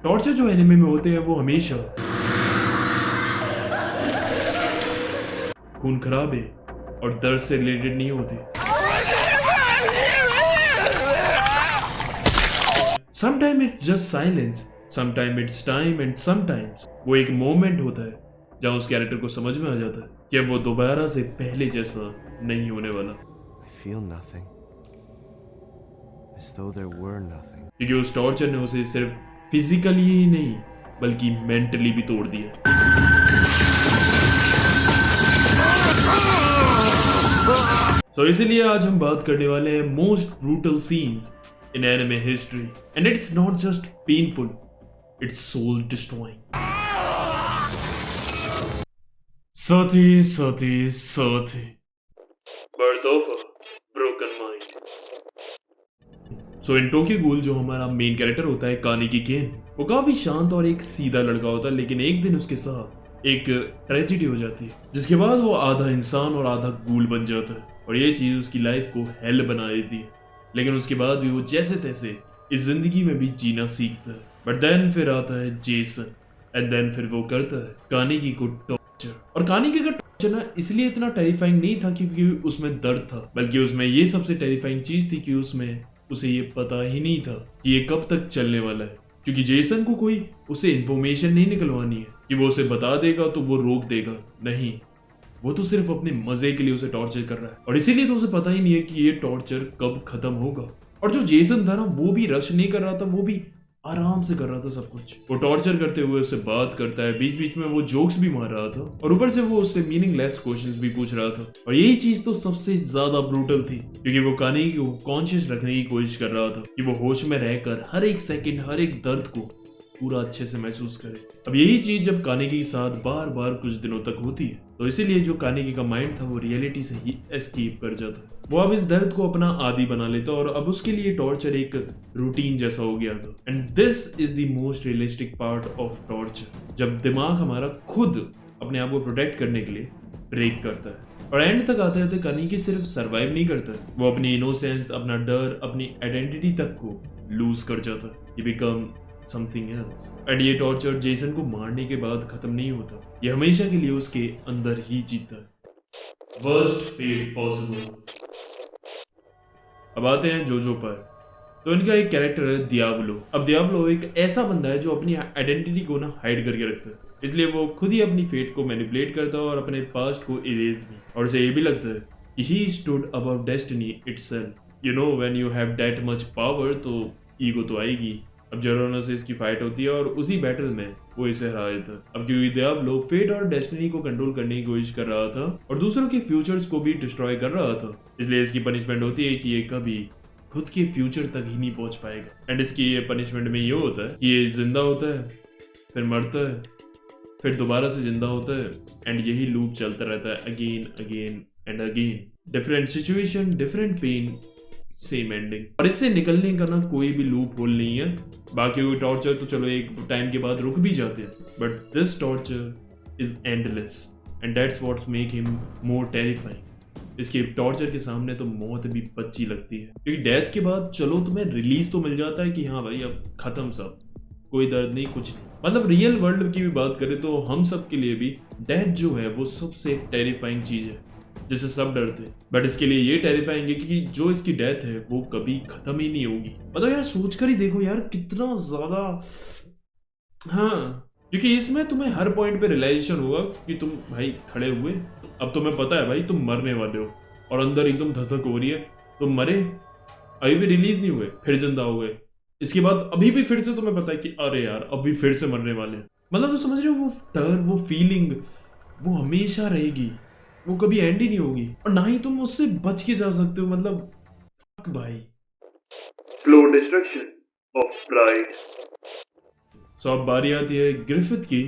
Torture जो anime में होते हैं वो हमेशा खून खराबे और दर्द से रिलेटेड नहीं होते। Sometime it's just silence, sometime it's time and sometimes वो एक मोमेंट होता है जहां उस कैरेक्टर को समझ में आ जाता है कि अब वो दोबारा से पहले जैसा नहीं होने वाला। I feel nothing. As though there were nothing. क्योंकि उस टॉर्चर ने उसे सिर्फ फिजिकली ही नहीं बल्कि मेंटली भी तोड़ दिया। So इसीलिए आज हम बात करने वाले हैं most brutal scenes in anime history and it's not just painful, it's soul destroying. साथी birth of a broken mind. So in Tokyo Ghoul जो हमारा मेन कैरेक्टर होता है कानिकी केन, वो काफी शांत और एक सीधा लड़का होता है, लेकिन एक दिन उसके साथ एक ट्रेजेडी हो जाती है जिसके बाद वो आधा इंसान और आधा गूल बन जाता है और ये चीज उसकी लाइफ को हेल बना देती है। लेकिन उसके बाद भी वो जैसे तैसे इस जिंदगी में भी जीना सीखता है। बट देन फिर आता है जेसन एंड देन फिर वो करता है कानिकी को टॉर्चर। और कानिकी का टॉर्चर ना इसलिए इतना टेरिफाइंग नहीं था क्योंकि उसमें दर्द था, बल्कि उसमें ये सबसे टेरिफाइंग चीज थी कि उसमें उसे ये पता ही नहीं था कि ये कब तक चलने वाला है। क्योंकि जेसन को कोई उसे इन्फॉर्मेशन नहीं निकलवानी है कि वो उसे बता देगा तो वो रोक देगा, नहीं, वो तो सिर्फ अपने मजे के लिए उसे टॉर्चर कर रहा है और इसीलिए तो उसे पता ही नहीं है कि ये टॉर्चर कब खत्म होगा। और जो जेसन था ना वो भी रश नहीं कर रहा था, वो भी आराम से कर रहा था सब कुछ। वो टॉर्चर करते हुए उससे बात करता है, बीच बीच में वो जोक्स भी मार रहा था और ऊपर से वो उससे मीनिंगलेस क्वेश्चंस भी पूछ रहा था। और यही चीज तो सबसे ज्यादा ब्रूटल थी क्योंकि वो कानिकी को कॉन्शियस रखने की कोशिश कर रहा था कि वो होश में रहकर हर एक सेकंड हर एक दर्द को पूरा अच्छे से महसूस करे। अब यही चीज जब कानिकी के साथ बार बार कुछ दिनों तक होती है तो इसीलिए जो कानिकी का माइंड था वो रियलिटी से ही एस्केप कर जाता है। वो अब इस दर्द को अपना आदी बना लेता और अब उसके लिए टॉर्चर एक रूटीन जैसा हो गया था। And this is the most realistic part of torture, जब दिमाग हमारा खुद अपने आप को प्रोटेक्ट करने के लिए ब्रेक करता है। और एंड तक आते आते कानिकी सिर्फ सरवाइव नहीं करता, वो अपनी इनोसेंस, अपना डर, अपनी आइडेंटिटी तक को लूज कर जाता है। He become something else. And ये टॉर्चर जेसन को मारने के बाद खत्म नहीं होता, ये हमेशा के लिए उसके अंदर ही जीता है। Worst fate possible. अब आते हैं जोजो पर। तो इनका एक कैरेक्टर है दियाब्लो। अब दियाब्लो एक ऐसा बंदा है जो अपनी आइडेंटिटी को ना हाइड करके रखता है, इसलिए वो खुद ही अपनी फेट को मैनिपुलेट करता है और अपने पास्ट को इरेज भी। और उसे ये भी लगता है कि he stood above destiny itself. You know when you have that much power तो ईगो तो आएगी। अब जेरोना से इसकी फाइट होती है और उसी बैटल में वो इसे हरा देता है। अब क्योंकि दियाब्लो फेट और डेस्टिनी को कंट्रोल करने की कोशिश कर रहा था और दूसरों के फ्यूचर्स को भी डिस्ट्रॉय कर रहा था, इसलिए इसकी पनिशमेंट होती है कि ये कभी खुद के फ्यूचर तक ही नहीं पहुंच पाएगा। एंड इसकी ये पनिशमेंट में ये होता है कि ये जिंदा होता है, फिर मरता है, फिर दोबारा से जिंदा होता है एंड यही लूप चलता रहता है again again and again. Different situation, different pain, same ending. और इससे निकलने का ना कोई भी लूप होल नहीं है। बाकी टॉर्चर तो चलो एक टाइम के बाद रुक भी जाते हैं, but this torture is endless and that's what's make him more terrifying. इसके टॉर्चर के सामने तो मौत भी बच्ची लगती है क्योंकि डेथ के बाद चलो तुम्हें रिलीज तो मिल जाता है कि हाँ भाई अब खत्म, सब कोई दर्द नहीं, कुछ नहीं। मतलब रियल वर्ल्ड की भी बात करें तो हम सब के लिए भी डेथ जो है वो सबसे टेरिफाइंग चीज है जिससे सब डरते हैं। बट इसके लिए ये टेरिफाइंग है कि जो इसकी डेथ है वो कभी खत्म ही नहीं होगी। मतलब यार सोच कर ही देखो यार कितना ज्यादा, हाँ, क्योंकि इसमें तुम्हें हर पॉइंट पे रियलाइजेशन होगा कि तुम भाई खड़े हुए, अब तुम्हें पता है भाई तुम मरने वाले हो और अंदर एकदम धधक हो रही है, तुम मरे, अभी भी रिलीज नहीं हुए, फिर जिंदा हो गए, इसके बाद अभी भी फिर से तुम्हें पता है कि अरे यार अभी फिर से मरने वाले हैं। मतलब तो समझ रहे हो वो डर, वो फीलिंग वो हमेशा रहेगी, वो कभी एंड ही नहीं होगी और ना ही तुम उससे बच के जा सकते हो। मतलब फक भाई। Slow destruction of pride. So अब बारी आती है ग्रिफिथ की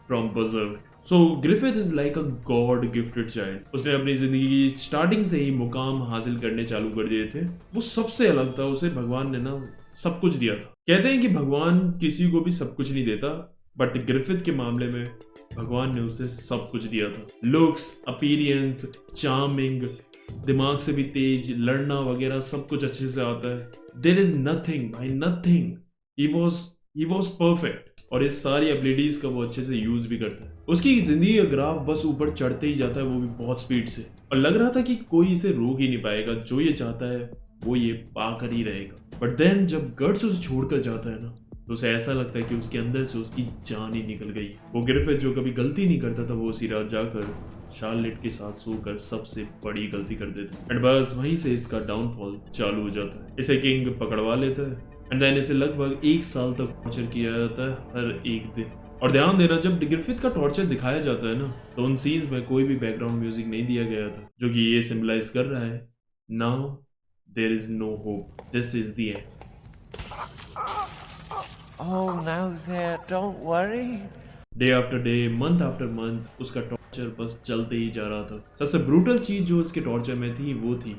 from Berserk. So Griffith is like a god gifted child. उसने अपनी जिंदगी की स्टार्टिंग से ही मुकाम हासिल करने चालू कर दिए थे। वो सबसे अलग था, उसे भगवान ने ना सब कुछ दिया था। कहते हैं कि भगवान किसी को भी सब कुछ नहीं देता, बट ग्रिफिथ के मामले में भगवान ने उसे सब कुछ दिया था। लुक्स, अपीयरेंस, चार्मिंग, दिमाग से भी तेज, लड़ना वगैरह सब कुछ अच्छे से आता है। देयर इज नथिंग भाई, nothing. He was he was perfect और इस सारी एबिलिटीज का वो अच्छे से यूज भी करता है। उसकी जिंदगी का ग्राफ बस ऊपर चढ़ते ही जाता है, वो भी बहुत स्पीड से, और लग रहा था कि कोई इसे रोक ही नहीं पाएगा। जो ये चाहता है वो ये पाकर ही रहेगा। बट देन जब गट्स उसे छोड़कर जाता है ना, तो उसे ऐसा लगता है कि उसके अंदर से उसकी जान ही निकल गई। वो ग्रिफिथ जो कभी गलती नहीं करता था, वो उसी रात जाकर शार्लेट के साथ सोकर सबसे बड़ी गलती कर देता है। एंड बस वहीं से इसका डाउनफॉल चालू हो जाता है। इसे किंग पकड़वा लेता है एंड देन इसे लगभग 1 साल तक टॉर्चर किया जाता है हर एक दिन। और ध्यान देना, जब ग्रिफिथ का टॉर्चर दिखाया जाता है ना, तो उन सीन्स में कोई भी बैकग्राउंड म्यूजिक नहीं दिया गया था, जो कि ये सिंबलाइज कर रहा है now there is no hope, this is the end. Oh, now there, don't worry. Day after day, month after month उसका टॉर्चर बस चलते ही जा रहा था। सबसे ब्रूटल चीज जो इसके टॉर्चर में थी वो थी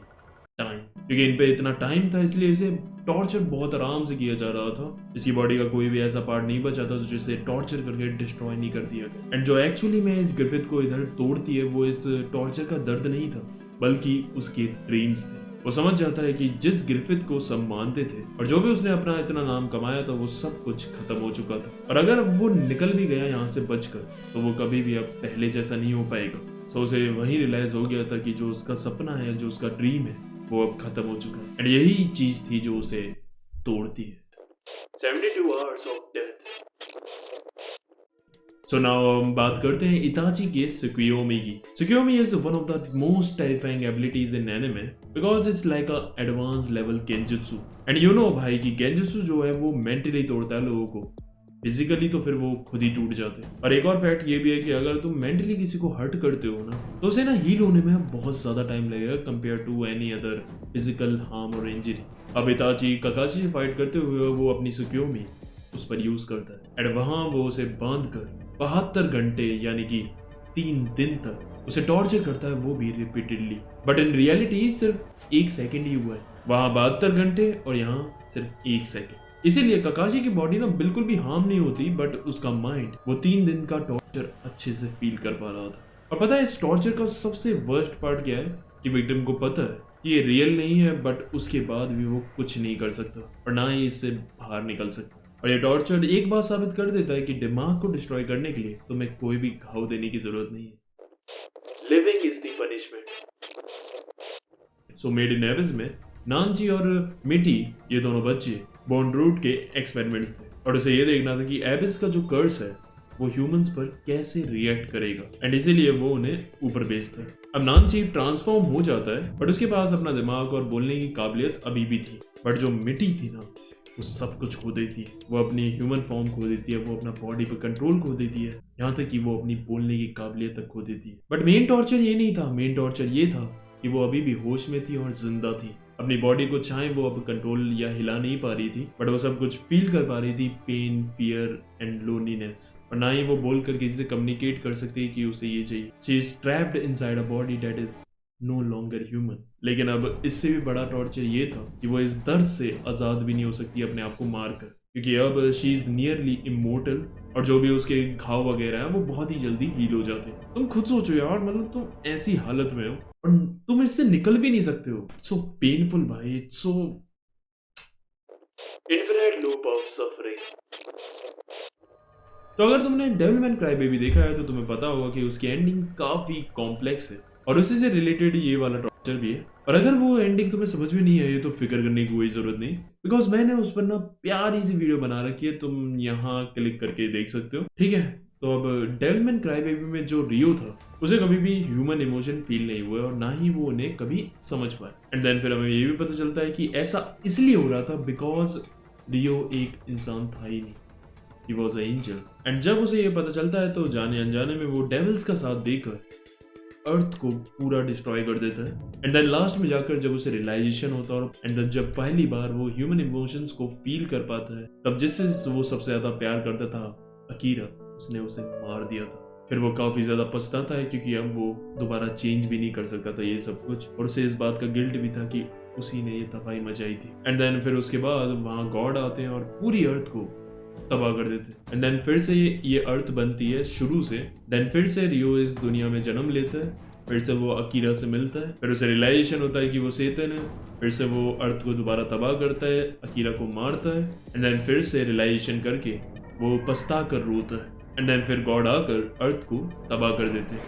टाइम, क्योंकि इन पे इतना टाइम था इसलिए इसे टॉर्चर बहुत आराम से किया जा रहा था। इसकी बॉडी का कोई भी ऐसा पार्ट नहीं बचा था जिसे टॉर्चर करके डिस्ट्रॉय नहीं कर दिया गया। एंड जो एक्चुअली में ग्रिफिथ को इधर तोड़ती है वो इस टॉर्चर का दर्द नहीं था, बल्कि उसके ड्रीम्स थे। वो समझ जाता है कि जिस ग्रिफिथ को सब मानते थे और जो भी उसने अपना इतना नाम कमाया था, वो सब कुछ खत्म हो चुका था। और अगर वो निकल भी गया यहाँ से बचकर, तो वो कभी भी अब पहले जैसा नहीं हो पाएगा। सो उसे वही रियलाइज हो गया था कि जो उसका सपना है, जो उसका ड्रीम है, वो अब खत्म हो चुका है। एंड यही चीज थी जो उसे तोड़ती है। 72 hours of death. So now हम बात करते हैं इताची के सुकियोमी की। सुकियोमी is one of the most terrifying abilities in anime because it's like a advanced level genjutsu. And you know भाई कि genjutsu जो है वो mentally तोड़ता है लोगों को, फिजिकली तो फिर वो खुद ही टूट जाते हैं। और एक और फैक्ट ये भी है कि अगर तुम मेंटली किसी को हर्ट करते हो ना, तो उसे ना हील होने में बहुत ज्यादा टाइम लगेगा compare to any other physical harm और इंजरी। अब इताची ककाशी से फाइट करते हुए वो अपनी सुकियोमी उस पर यूज करता है एंड वहां वो उसे बांध कर 72 घंटे यानी कि 3 दिन तक उसे टॉर्चर करता है, वो भी रिपीटेडली। बट इन रियलिटी सिर्फ 1 सेकेंड ही हुआ है, वहां 72 घंटे और यहाँ सिर्फ 1 सेकेंड। इसीलिए ककाशी की बॉडी ना बिल्कुल भी हार्म नहीं होती, बट उसका माइंड वो 3 दिन का टॉर्चर अच्छे से फील कर पा रहा था। और पता है इस टॉर्चर का सबसे वर्स्ट पार्ट क्या है कि विक्टिम को पता है कि ये रियल नहीं है, बट उसके बाद भी वो कुछ नहीं कर सकता और ना ही इससे बाहर निकल सकता। और ये टॉर्चर एक बात साबित कर देता है कि दिमाग को डिस्ट्रॉय करने के लिए तुम्हें कोई भी घाव देने की जरूरत नहीं है। Living is the punishment. So made in एबिस में नानजी और मिटी, ये दोनों बच्चे बॉन्ड्रूट के एक्सपेरिमेंट्स थे और उसे ये देखना था कि एबिस का जो कर्स है वो ह्यूमंस पर कैसे रिएक्ट करेगा, एंड इसीलिए वो उन्हें ऊपर भेजता है। अब नानजी ट्रांसफॉर्म हो जाता है, बट उसके पास अपना दिमाग और बोलने की काबिलियत अभी भी थी। बट जो मिट्टी थी ना, वो सब कुछ खो देती है। वो अपनी ह्यूमन फॉर्म खो देती है, वो अपना बॉडी पर कंट्रोल खो देती है, यहाँ तक कि वो अपनी बोलने की काबिलियत तक खो देती है। बट मेन टॉर्चर ये नहीं था, मेन टॉर्चर ये था कि वो अभी भी होश में थी और जिंदा थी। अपनी बॉडी को चाहे वो अब कंट्रोल या हिला नहीं पा रही थी, बट वो सब कुछ फील कर पा रही थी, पेन, फियर एंड लोनलीनेस। और ना ही वो बोलकर किसी से कम्युनिकेट कर सकती है कि उसे ये चाहिए। She is trapped inside a body that is no longer human. लेकिन अब इससे भी बड़ा टॉर्चर ये था कि वो इस दर्द से आजाद भी नहीं हो सकती अपने आप को मारकर, क्योंकि अब शी इज नियरली इमोर्टल और जो भी उसके घाव वगैरह है वो बहुत ही जल्दी हील हो जाते हैं। तुम खुद सोचो यार, मतलब तुम ऐसी हालत में हो और तुम इससे निकल भी नहीं सकते हो। इट्स सो पेनफुल भाई, it's so infinite loop of suffering. तो अगर तुमने डेविल मैन क्राई बेबी देखा है तो तुम्हें पता होगा कि उसकी एंडिंग काफी कॉम्प्लेक्स है और उसी से रिलेटेड ये वाला टॉर्चर भी है। और अगर वो एंडिंग तुम्हें समझ में नहीं आई तो फिक्र करने की कोई जरूरत नहीं, बिकॉज मैंने उस पर ना प्यारी सी वीडियो बना रखी है, तुम यहाँ क्लिक करके देख सकते हो, ठीक है। तो अब डेविल मैन क्राई बेबी में जो रियो था उसे कभी भी ह्यूमन इमोशन फील नहीं हुआ और ना ही वो उन्हें कभी समझ पाए। एंड देन फिर हमें ये भी पता चलता है कि ऐसा इसलिए हो रहा था बिकॉज रियो एक इंसान था ही नहीं, he was a angel. And जब उसे ये पता चलता है तो जाने अनजाने में वो डेविल्स का साथ देकर अर्थ को पूरा डिस्ट्रॉय कर देता है। एंड देन लास्ट में जाकर जब उसे रियलाइजेशन होता है और एंड देन जब पहली बार वो ह्यूमन इमोशंस को फील कर पाता है, तब जिससे वो सबसे ज्यादा प्यार करता था अकीरा, उसने उसे मार दिया था। फिर वो काफी ज्यादा पछताता है क्योंकि अब वो दोबारा चेंज भी नहीं कर सकता था ये सब कुछ, और उसे इस बात का गिल्ट भी था कि उसी ने ये तबाही मचाई थी। एंड देन फिर उसके बाद वहां गॉड आते हैं और पूरी अर्थ को तबाह कर देते हैं। एंड देन फिर से ये अर्थ बनती है शुरू से। देन फिर से रियो इस दुनिया में जन्म लेता है फिर से वो अकीरा से मिलता है, फिर उसे रियलाइजेशन होता है कि वो सेतन है, फिर से वो अर्थ को दोबारा तबाह करता है, अकीरा को मारता है, एंड देन फिर से रियलाइजेशन करके वो पछता कर रोता है, एंड देन फिर गॉड आकर अर्थ को तबाह कर देते हैं,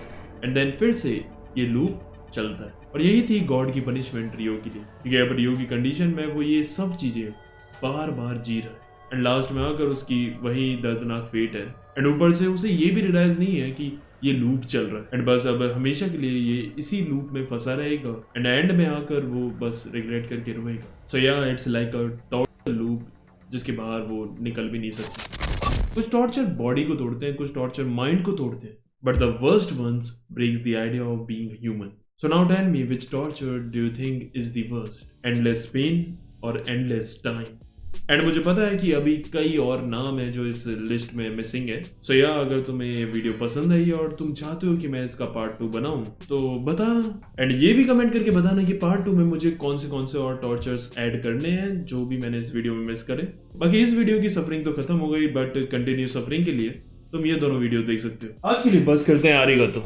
एंड देन फिर से ये लूप चलता है। और यही थी गॉड की पनिशमेंट रियो के लिए, क्योंकि अब रियो की कंडीशन में वो ये सब चीजें बार बार जी रहा है, एंड लास्ट में आकर उसकी वही दर्दनाक फेट है, एंड ऊपर से उसे ये भी रियलाइज नहीं है कि ये लूप चल रहा है, एंड बस अब हमेशा के लिए ये इसी लूप में फंसा रहेगा, एंड एंड में आकर वो बस रिग्रेट करके रोएगा। सो या it's like a torture loop जिसके बाहर वो निकल भी नहीं सकता। कुछ टॉर्चर बॉडी को तोड़ते हैं, कुछ टॉर्चर माइंड को तोड़ते हैं, but the worst ones breaks the idea of being human. So now tell me which torture do you think is the worst, endless pain और एंडलेस टाइम? एंड मुझे पता है कि अभी कई और नाम है जो इस लिस्ट में मिसिंग है। सो या अगर तुम्हें ये वीडियो पसंद आई और तुम चाहते हो कि मैं इसका पार्ट 2 बनाऊं तो बताना, एंड ये भी कमेंट करके बताना कि पार्ट 2 में मुझे कौन से और टॉर्चर्स ऐड करने हैं जो भी मैंने इस वीडियो में मिस करे। बाकी इस वीडियो की सफरिंग तो खत्म हो गई, बट कंटिन्यू सफरिंग के लिए तुम ये दोनों वीडियो देख सकते हो। आज के लिए बस करते हैं, आरिगातो।